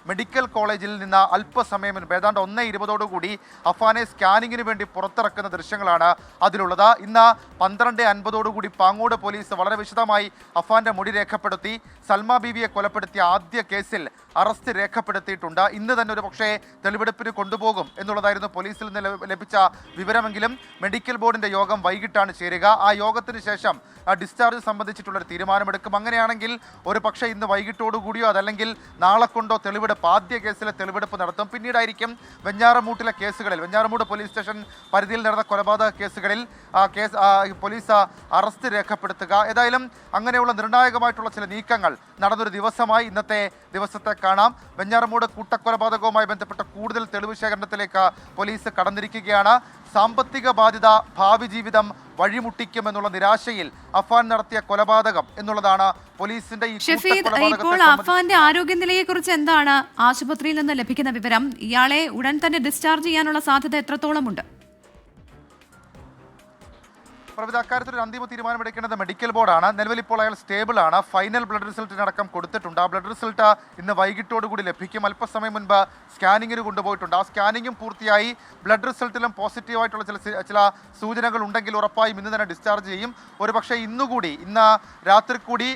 Medical കോളേജിൽ നിന്ന് അല്പസമയം മുൻപ് ഏതാണ്ട് 1:20 അഫാനെ സ്കാനിങ്ങിന് വേണ്ടി പുറത്തിറക്കുന്ന ദൃശ്യങ്ങളാണ് അതിലുള്ളത്. ഇന്ന് 12:50 പാങ്ങോട് പോലീസ് വളരെ വിശദമായി അഫാന്റെ മൊഴി രേഖപ്പെടുത്തി. സൽമ ബീവിയെ കൊലപ്പെടുത്തിയ ആദ്യ കേസിൽ അറസ്റ്റ് രേഖപ്പെടുത്തിയിട്ടുണ്ട്. ഇന്ന് തന്നെ ഒരു പക്ഷേ തെളിവെടുപ്പിന് കൊണ്ടുപോകും എന്നുള്ളതായിരുന്നു പോലീസിൽ നിന്ന് ലഭിച്ച വിവരമെങ്കിലും മെഡിക്കൽ ബോർഡിന്റെ യോഗം വൈകിട്ടാണ് ചേരുക. ആ യോഗത്തിന് ശേഷം ഡിസ്ചാർജ് സംബന്ധിച്ചിട്ടുള്ളൊരു തീരുമാനമെടുക്കും. അങ്ങനെയാണെങ്കിൽ ഒരു പക്ഷേ ഇന്ന് വൈകിട്ടോടുകൂടിയോ അതല്ലെങ്കിൽ നാളെ കൊണ്ടോ തെളിവെടുപ്പ് ആദ്യ കേസിലെ തെളിവെടുപ്പ് നടത്തും. പിന്നീടായിരിക്കും വെഞ്ഞാറമൂട്ടിലെ കേസുകളിൽ വെഞ്ഞാറമൂട് പോലീസ് സ്റ്റേഷൻ പരിധിയിൽ നടന്ന കൊലപാതക കേസുകളിൽ പോലീസ് അറസ്റ്റ് രേഖപ്പെടുത്തുക. ഏതായാലും അങ്ങനെയുള്ള നിർണായകമായിട്ടുള്ള ചില നീക്കങ്ങൾ നടന്നൊരു ദിവസമായി ഇന്നത്തെ ദിവസത്തെ കാണാം. വെഞ്ഞാറമൂട് കൂട്ടക്കൊലപാതകവുമായി ബന്ധപ്പെട്ട കൂടുതൽ തെളിവ് ശേഖരണത്തിലേക്ക് പോലീസ് കടന്നിരിക്കുകയാണ്. സാമ്പത്തിക ബാധ്യത ഭാവി ജീവിതം വഴിമുട്ടിക്കുമെന്നുള്ള നിരാശയിൽ അഫാൻ നടത്തിയ കൊലപാതകം എന്നുള്ളതാണ് പോലീസിന്റെ ഈ ഇപ്പോൾ അഫാന്റെ ആരോഗ്യനിലയെ കുറിച്ച് എന്താണ് ആശുപത്രിയിൽ നിന്ന് ലഭിക്കുന്ന വിവരം? ഇയാളെ ഉടൻ തന്നെ ഡിസ്ചാർജ് ചെയ്യാനുള്ള സാധ്യത എത്രത്തോളമുണ്ട്? പ്രവിധ അക്കാര്യത്തിൽ ഒരു അന്തിമ തീരുമാനമെടുക്കേണ്ടത് മെഡിക്കൽ ബോർഡാണ്. നിലവിൽ ഇപ്പോൾ അയാൾ സ്റ്റേബിൾ ആണ്. ഫൈനൽ ബ്ലഡ് റിസൾട്ടിനടക്കം കൊടുത്തിട്ടുണ്ട്. ആ ബ്ലഡ് റിസൾട്ട് ഇന്ന് വൈകിട്ടോടുകൂടി ലഭിക്കും. അല്പസമയം മുൻപ് സ്കാനിങ്ങിന് കൊണ്ടുപോയിട്ടുണ്ട്. ആ സ്കാനിങ്ങും പൂർത്തിയായി ബ്ലഡ് റിസൾട്ടിലും പോസിറ്റീവായിട്ടുള്ള ചില സൂചനകൾ ഉണ്ടെങ്കിൽ ഉറപ്പായും ഇന്ന് തന്നെ ഡിസ്ചാർജ് ചെയ്യും. ഒരുപക്ഷെ ഇന്ന് രാത്രി കൂടി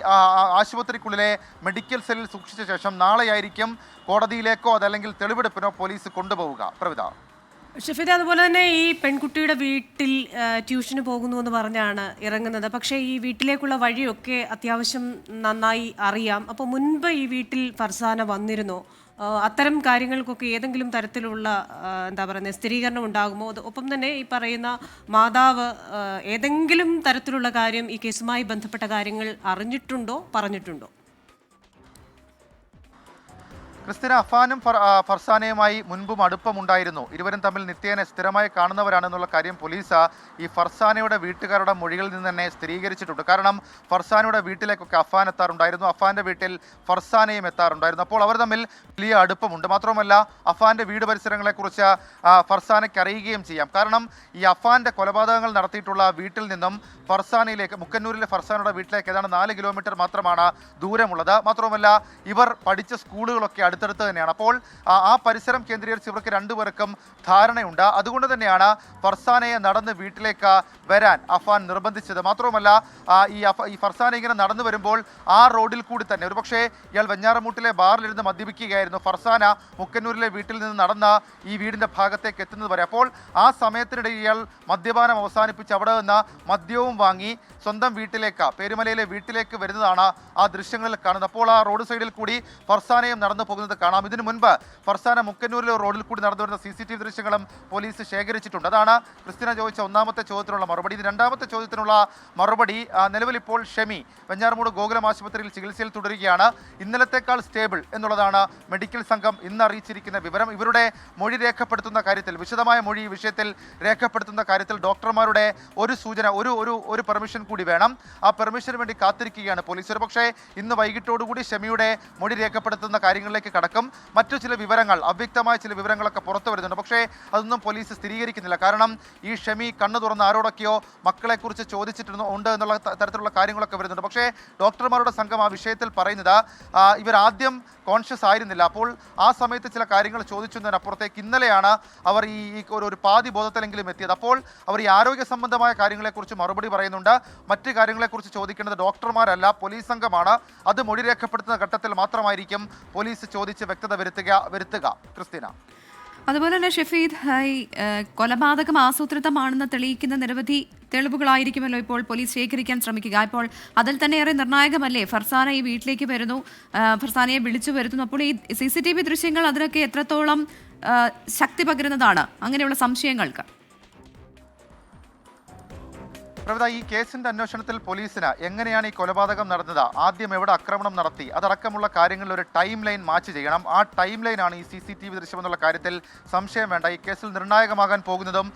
ആശുപത്രിക്കുള്ളിലെ മെഡിക്കൽ സെല്ലിൽ സൂക്ഷിച്ച ശേഷം നാളെയായിരിക്കും കോടതിയിലേക്കോ അതല്ലെങ്കിൽ തെളിവെടുപ്പിനോ പോലീസ് കൊണ്ടുപോവുക. പ്രവിധ ഷഫീദ, അതുപോലെ തന്നെ ഈ പെൺകുട്ടിയുടെ വീട്ടിൽ ട്യൂഷന് പോകുന്നു എന്ന് പറഞ്ഞാണ് ഇറങ്ങുന്നത്. പക്ഷേ ഈ വീട്ടിലേക്കുള്ള വഴിയൊക്കെ അത്യാവശ്യം നന്നായി അറിയാം. അപ്പോൾ മുൻപ് ഈ വീട്ടിൽ ഫർസാന വന്നിരുന്നോ? അത്തരം കാര്യങ്ങൾക്കൊക്കെ ഏതെങ്കിലും തരത്തിലുള്ള സ്ഥിരീകരണം ഉണ്ടാകുമോ? ഒപ്പം തന്നെ ഈ പറയുന്ന മാതാവ് ഏതെങ്കിലും തരത്തിലുള്ള കാര്യം ഈ കേസുമായി ബന്ധപ്പെട്ട കാര്യങ്ങൾ അറിഞ്ഞിട്ടുണ്ടോ, പറഞ്ഞിട്ടുണ്ടോ? ക്രിസ്ത്യന, അഫാനും ഫർസാനയുമായി മുൻപും അടുപ്പമുണ്ടായിരുന്നു. ഇരുവരും തമ്മിൽ നിത്യേന സ്ഥിരമായി കാണുന്നവരാണെന്നുള്ള കാര്യം പോലീസ് ഈ ഫർസാനയുടെ വീട്ടുകാരുടെ മൊഴികളിൽ നിന്ന് തന്നെ സ്ഥിരീകരിച്ചിട്ടുണ്ട്. കാരണം ഫർസാനയുടെ വീട്ടിലേക്കൊക്കെ അഫാൻ എത്താറുണ്ടായിരുന്നു, അഫാന്റെ വീട്ടിൽ ഫർസാനയും എത്താറുണ്ടായിരുന്നു. അപ്പോൾ അവർ തമ്മിൽ വലിയ അടുപ്പമുണ്ട്. മാത്രമല്ല അഫാന്റെ വീട് പരിസരങ്ങളെക്കുറിച്ച് ഫർസാനയ്ക്ക് അറിയുകയും ചെയ്യാം. കാരണം ഈ അഫാന്റെ കൊലപാതകങ്ങൾ നടത്തിയിട്ടുള്ള വീട്ടിൽ നിന്നും ഫർസാനയിലേക്ക്, മുക്കന്നൂരിലെ ഫർസാനയുടെ വീട്ടിലേക്ക് ഏതാണ്ട് 4 കിലോമീറ്റർ മാത്രമാണ് ദൂരമുള്ളത്. മാത്രമല്ല ഇവർ പഠിച്ച സ്കൂളുകളൊക്കെ അടുത്തടുത്ത് തന്നെയാണ്. അപ്പോൾ ആ പരിസരം കേന്ദ്രീകരിച്ച് ഇവർക്ക് രണ്ടുപേർക്കും ധാരണയുണ്ട്. അതുകൊണ്ട് തന്നെയാണ് ഫർസാനയെ നടന്ന് വീട്ടിലേക്ക് വരാൻ അഫാൻ നിർബന്ധിച്ചത്. മാത്രവുമല്ല ഈ ഫർസാന ഇങ്ങനെ നടന്നു വരുമ്പോൾ ആ റോഡിൽ കൂടി തന്നെ ഒരുപക്ഷെ ഇയാൾ വെഞ്ഞാറമൂട്ടിലെ ബാറിലിരുന്ന് മദ്യപിക്കുകയായിരുന്നു. ഫർസാന മുക്കന്നൂരിലെ വീട്ടിൽ നിന്ന് നടന്ന് ഈ വീടിൻ്റെ ഭാഗത്തേക്ക് എത്തുന്നത് വരെ. അപ്പോൾ ആ സമയത്തിനിടയിൽ ഇയാൾ മദ്യപാനം അവസാനിപ്പിച്ച് അവിടെ നിന്ന് മദ്യവും വാങ്ങി സ്വന്തം വീട്ടിലേക്ക്, പേരുമലയിലെ വീട്ടിലേക്ക് വരുന്നതാണ് ആ ദൃശ്യങ്ങളിൽ കാണുന്നത്. അപ്പോൾ ആ റോഡ് സൈഡിൽ കൂടി ഫർസാനയും നടന്നു പോകുന്നത് കാണാം. ഇതിനു മുൻപ് ഫർസാന മുക്കന്നൂരിലെ റോഡിൽ കൂടി നടന്നു വരുന്ന CCTV ദൃശ്യങ്ങളും പോലീസ് ശേഖരിച്ചിട്ടുണ്ട്. അതാണ് ക്രിസ്ത്യന ചോദിച്ച ഒന്നാമത്തെ ചോദ്യത്തിനുള്ള മറുപടി. ഇത് രണ്ടാമത്തെ ചോദ്യത്തിനുള്ള മറുപടി. നിലവിൽ ഇപ്പോൾ ഷെമി വെഞ്ഞാറമൂട് ഗോകുലം ആശുപത്രിയിൽ ചികിത്സയിൽ തുടരുകയാണ്. ഇന്നലത്തേക്കാൾ സ്റ്റേബിൾ എന്നുള്ളതാണ് മെഡിക്കൽ സംഘം ഇന്ന് അറിയിച്ചിരിക്കുന്ന വിവരം. ഇവരുടെ മൊഴി രേഖപ്പെടുത്തുന്ന കാര്യത്തിൽ, വിശദമായ മൊഴി ഈ വിഷയത്തിൽ രേഖപ്പെടുത്തുന്ന കാര്യത്തിൽ ഡോക്ടർമാരുടെ ഒരു സൂചന, ഒരു പെർമിഷൻ കൂടി വേണം. ആ പെർമിഷന് വേണ്ടി കാത്തിരിക്കുകയാണ് പോലീസ്. ഒരു പക്ഷേ ഇന്ന് വൈകിട്ടോടുകൂടി ഷെമിയുടെ മൊഴി രേഖപ്പെടുത്തുന്ന കാര്യങ്ങളിലേക്ക് കടക്കും. മറ്റു ചില വിവരങ്ങൾ, അവ്യക്തമായ ചില വിവരങ്ങളൊക്കെ പുറത്തു വരുന്നുണ്ട്. പക്ഷേ അതൊന്നും പോലീസ് സ്ഥിരീകരിക്കുന്നില്ല. കാരണം ഈ ഷെമി കണ്ണു തുറന്ന് ആരോടൊക്കെയോ മക്കളെക്കുറിച്ച് ചോദിച്ചിട്ടുണ്ട് എന്നുള്ള തരത്തിലുള്ള കാര്യങ്ങളൊക്കെ വരുന്നുണ്ട്. പക്ഷേ ഡോക്ടർമാരുടെ സംഘം ആ വിഷയത്തിൽ പറയുന്നത് ഇവർ ആദ്യം കോൺഷ്യസ് ആയിരുന്നില്ല. അപ്പോൾ ആ സമയത്ത് ചില കാര്യങ്ങൾ ചോദിച്ചതിനപ്പുറത്തേക്ക് ഇന്നലെയാണ് അവർ ഈ ഒരു പാതി ബോധത്തിലെങ്കിലും എത്തിയത്. അപ്പോൾ അവർ ഈ ആരോഗ്യ സംബന്ധമായ കാര്യങ്ങളെക്കുറിച്ച് മറുപടി പറയുന്നുണ്ട്. മറ്റ് കാര്യങ്ങളെക്കുറിച്ച് ചോദിക്കേണ്ടത് ഡോക്ടർമാരല്ല, പോലീസ് സംഘമാണ്. അത് മൊഴി രേഖപ്പെടുത്തുന്ന ഘട്ടത്തിൽ മാത്രമായിരിക്കും പോലീസ് ചോദിച്ച് വ്യക്തത വരുത്തുക. ക്രിസ്ത്യന, അതുപോലെ തന്നെ ഷഫീദ്, ഈ കൊലപാതകം ആസൂത്രിതമാണെന്ന് തെളിയിക്കുന്ന നിരവധി തെളിവുകളായിരിക്കുമല്ലോ ഇപ്പോൾ പോലീസ് ശേഖരിക്കാൻ ശ്രമിക്കുക. ഇപ്പോൾ അതിൽ തന്നെ ഏറെ നിർണായകമല്ലേ ഫർസാന ഈ വീട്ടിലേക്ക് വരുന്നു, ഫർസാനയെ വിളിച്ചു വരുത്തുന്നു. അപ്പോൾ ഈ CCTV ദൃശ്യങ്ങൾ അതിനൊക്കെ എത്രത്തോളം ശക്തി പകരുന്നതാണ് അങ്ങനെയുള്ള സംശയങ്ങൾക്ക്? പ്രവിധ, ഈ കേസിന്റെ അന്വേഷണത്തിൽ പോലീസിന് എങ്ങനെയാണ് ഈ കൊലപാതകം നടന്നത്, ആദ്യം എവിടെ ആക്രമണം നടത്തി, അതടക്കമുള്ള കാര്യങ്ങളിൽ ഒരു ടൈം ലൈൻ മാച്ച് ചെയ്യണം. ആ ടൈം ലൈനാണ് ഈ CCTV ദൃശ്യം എന്നുള്ള കാര്യത്തിൽ സംശയം വേണ്ട. ഈ കേസിൽ നിർണായകമാകാൻ പോകുന്നതും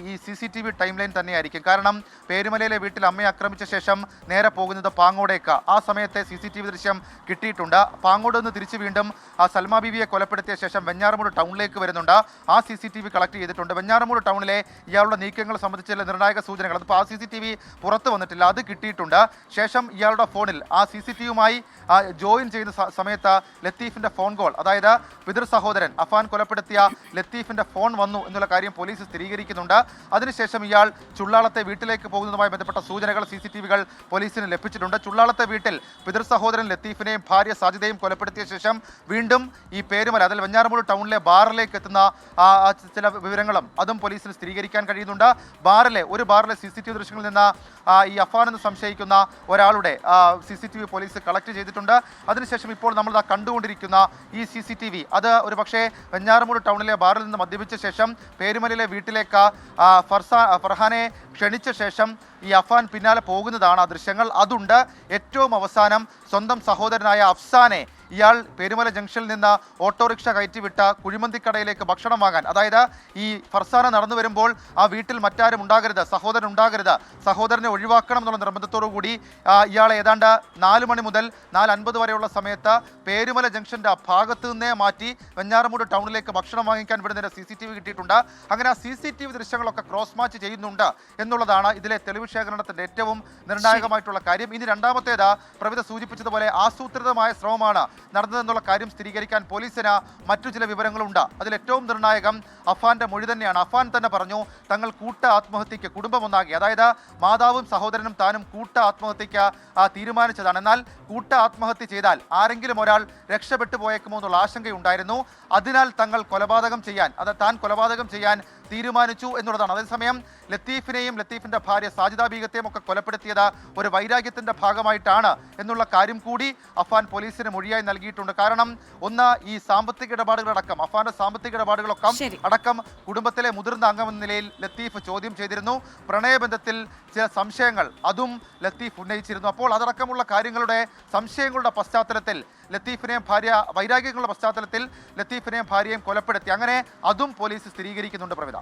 ഈ CCTV ടൈം ലൈൻ തന്നെയായിരിക്കും. കാരണം പേരുമലയിലെ വീട്ടിൽ അമ്മയെ ആക്രമിച്ച ശേഷം നേരെ പോകുന്നത് പാങ്ങോടേക്ക്. ആ സമയത്തെ CCTV ദൃശ്യം കിട്ടിയിട്ടുണ്ട്. പാങ്ങോട് നിന്ന് തിരിച്ച് വീണ്ടും സൽമ ബീവിയെ കൊലപ്പെടുത്തിയ ശേഷം വെഞ്ഞാറമൂട് ടൗണിലേക്ക് വരുന്നുണ്ട്. ആ CCTV കളക്ട് ചെയ്തിട്ടുണ്ട്. വെഞ്ഞാറമൂട് ടൗണിലെ ഇയാളുടെ നീക്കങ്ങൾ സംബന്ധിച്ചുള്ള നിർണായക സൂചനകൾ, അത് CCTV പുറത്തു വന്നിട്ടില്ല, അത് കിട്ടിയിട്ടുണ്ട്. ശേഷം ഇയാളുടെ ഫോണിൽ ആ CCTVയുമായി ജോയിൻ ചെയ്യുന്ന സമയത്ത് ലത്തീഫിന്റെ ഫോൺ കോൾ, അതായത് പിതൃ സഹോദരൻ അഫാൻ കൊലപ്പെടുത്തിയ ലത്തീഫിന്റെ ഫോൺ വന്നു എന്നുള്ള കാര്യം പോലീസ് സ്ഥിരീകരിക്കുന്നുണ്ട്. അതിനുശേഷം ഇയാൾ ചുള്ളാളത്തെ വീട്ടിലേക്ക് പോകുന്നതുമായി ബന്ധപ്പെട്ട സൂചനകൾ CCTVകൾ പോലീസിന് ലഭിച്ചിട്ടുണ്ട്. ചുള്ളാളത്തെ വീട്ടിൽ പിതൃ സഹോദരൻ ലത്തീഫിനെയും ഭാര്യ സാജിദയും കൊലപ്പെടുത്തിയ ശേഷം വീണ്ടും ഈ പേരുമല, അതിൽ വെഞ്ഞാറമൂട് ടൗണിലെ ബാറിലേക്ക് എത്തുന്ന ചില വിവരങ്ങളും അതും പോലീസിന് സ്ഥിരീകരിക്കാൻ കഴിയുന്നുണ്ട്. ഒരു ബാറിലെ CCTV ദൃശ്യങ്ങളിൽ നിന്ന് ഈ അഫാൻ എന്ന് സംശയിക്കുന്ന ഒരാളുടെ CCTV പോലീസ് കളക്ട് ചെയ്തിട്ടുണ്ട്. അതിനുശേഷം ഇപ്പോൾ നമ്മൾ കണ്ടുകൊണ്ടിരിക്കുന്ന ഈ CCTV അത് ഒരു പക്ഷേ വെഞ്ഞാറമൂട് ടൗണിലെ ബാറിൽ നിന്ന് മദ്യപിച്ച ശേഷം പേരുമലയിലെ വീട്ടിലേക്ക് ഫർഹാനെ ക്ഷണിച്ച ശേഷം ഈ അഫാൻ പിന്നാലെ പോകുന്നതാണ് ആ ദൃശ്യങ്ങൾ. അതുണ്ട്. ഏറ്റവും അവസാനം സ്വന്തം സഹോദരനായ അഫ്സാനെ ഇയാൾ പെരുമല ജംഗ്ഷനിൽ നിന്ന് ഓട്ടോറിക്ഷ കയറ്റിവിട്ട കുഴിമന്തിക്കടയിലേക്ക് ഭക്ഷണം വാങ്ങാൻ, അതായത് ഈ ഫർസാന നടന്നു വരുമ്പോൾ ആ വീട്ടിൽ മറ്റാരും ഉണ്ടാകരുത്, സഹോദരൻ ഉണ്ടാകരുത്, സഹോദരനെ ഒഴിവാക്കണം എന്നുള്ള നിർബന്ധത്തോടു കൂടി ഇയാളെ ഏതാണ്ട് 4 മണി മുതൽ 4:50 വരെയുള്ള സമയത്ത് പേരുമല ജംഗ്ഷന്റെ ഭാഗത്ത് നിന്നേ മാറ്റി വെഞ്ഞാറമൂട് ടൗണിലേക്ക് ഭക്ഷണം വാങ്ങിക്കാൻ വിടുന്നതിന്റെ CCTV കിട്ടിയിട്ടുണ്ട്. അങ്ങനെ ആ CCTV ദൃശ്യങ്ങളൊക്കെ ക്രോസ് മാച്ച് ചെയ്യുന്നുണ്ട് എന്നുള്ളതാണ് ഇതിലെ തെളിവ് ശേഖരണത്തിന്റെ ഏറ്റവും നിർണായകമായിട്ടുള്ള കാര്യം. ഇനി രണ്ടാമത്തേത് പ്രവിധ സൂചിപ്പിച്ചതുപോലെ ആസൂത്രിതമായ ശ്രമമാണ് നടന്നതെന്നുള്ള കാര്യം സ്ഥിരീകരിക്കാൻ പോലീസിന് മറ്റു ചില വിവരങ്ങളുണ്ട്. അതിൽ ഏറ്റവും നിർണായകം അഫാന്റെ മൊഴി തന്നെയാണ്. അഫാൻ തന്നെ പറഞ്ഞു, തങ്ങൾ കൂട്ട ആത്മഹത്യക്ക് കുടുംബം ഒന്നാകി, അതായത് മാതാവും സഹോദരനും താനും കൂട്ട ആത്മഹത്യക്ക് തീരുമാനിച്ചതാണ്. എന്നാൽ കൂട്ട ആത്മഹത്യ ചെയ്താൽ ആരെങ്കിലും ഒരാൾ രക്ഷപ്പെട്ടു പോയേക്കുമോ എന്നുള്ള ആശങ്കയുണ്ടായിരുന്നു. അതിനാൽ താൻ കൊലപാതകം ചെയ്യാൻ തീരുമാനിച്ചു എന്നുള്ളതാണ്. അതേസമയം ലത്തീഫിനെയും ലത്തീഫിന്റെ ഭാര്യ സാജിദ ബീഗത്തെയും ഒക്കെ കൊലപ്പെടുത്തിയത് ഒരു വൈരാഗ്യത്തിന്റെ ഭാഗമായിട്ടാണ് എന്നുള്ള കാര്യം കൂടി അഫാൻ പോലീസിന് മൊഴിയായി നൽകിയിട്ടുണ്ട്. കാരണം ഒന്ന്, ഈ സാമ്പത്തിക ഇടപാടുകളടക്കം അഫാന്റെ സാമ്പത്തിക ഇടപാടുകളൊക്കെ അടക്കം കുടുംബത്തിലെ മുതിർന്ന അംഗമെന്ന നിലയിൽ ലത്തീഫ് ചോദ്യം ചെയ്തിരുന്നു. പ്രണയബന്ധത്തിൽ ചില സംശയങ്ങൾ അതും ലത്തീഫ് ഉന്നയിച്ചിരുന്നു. അപ്പോൾ അതടക്കമുള്ള കാര്യങ്ങളുടെ സംശയങ്ങളുടെ പശ്ചാത്തലത്തിൽ വൈരാഗ്യങ്ങളുടെ പശ്ചാത്തലത്തിൽ ലത്തീഫിനെയും ഭാര്യയും കൊലപ്പെടുത്തി. അങ്ങനെ അതും പോലീസ് സ്ഥിരീകരിക്കുന്നുണ്ട്. പ്രവിധ,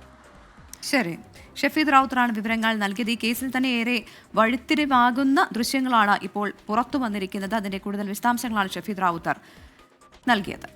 ശരി. ഷഫീദ് റാവുത്തറാണ് വിവരങ്ങൾ നൽകിയത്. ഈ കേസിൽ തന്നെ ഏറെ വഴിത്തിരിവാകുന്ന ദൃശ്യങ്ങളാണ് ഇപ്പോൾ പുറത്തു വന്നിരിക്കുന്നത്. അതിന്റെ കൂടുതൽ വിശദാംശങ്ങളാണ് ഷഫീദ് റാവുത്തർ നൽകിയത്.